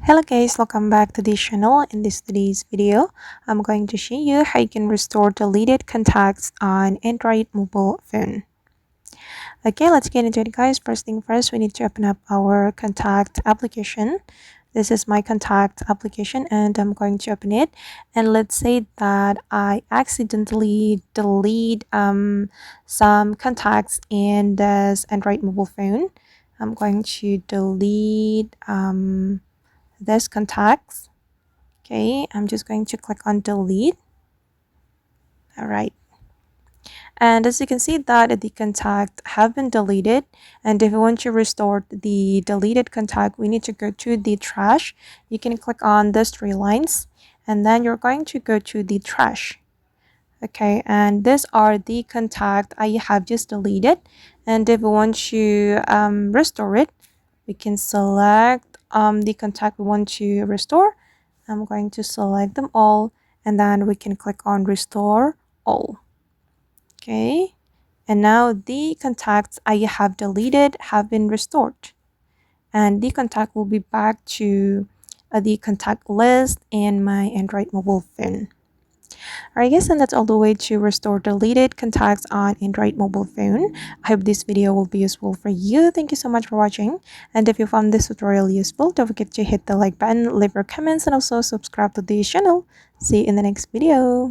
Hello guys, welcome back to this channel. In today's video, I'm going to show you how you can restore deleted contacts on Android mobile phone. Okay, let's get into it guys. First thing first, we need to open up our contact application. This is my contact application and I'm going to open it. And let's say that I accidentally delete some contacts in this Android mobile phone. I'm going to delete this contacts. Okay, I'm just going to click on delete. All right, and as you can see that the contact have been deleted, and if we want to restore the deleted contact, we need to go to the trash. You can click on these three lines and then you're going to go to the trash. Okay, and these are the contact I have just deleted, and if we want to restore it, we can select the contact we want to restore. I'm going to select them all and then we can click on restore all. Okay, and now the contacts I have deleted have been restored, and the contact will be back to the contact list in my Android mobile phone. Alright guys, and that's all the way to restore deleted contacts on Android mobile phone. I hope this video will be useful for you. Thank you so much for watching, and if you found this tutorial useful, don't forget to hit the like button, leave your comments, and also subscribe to the channel. See you in the next video.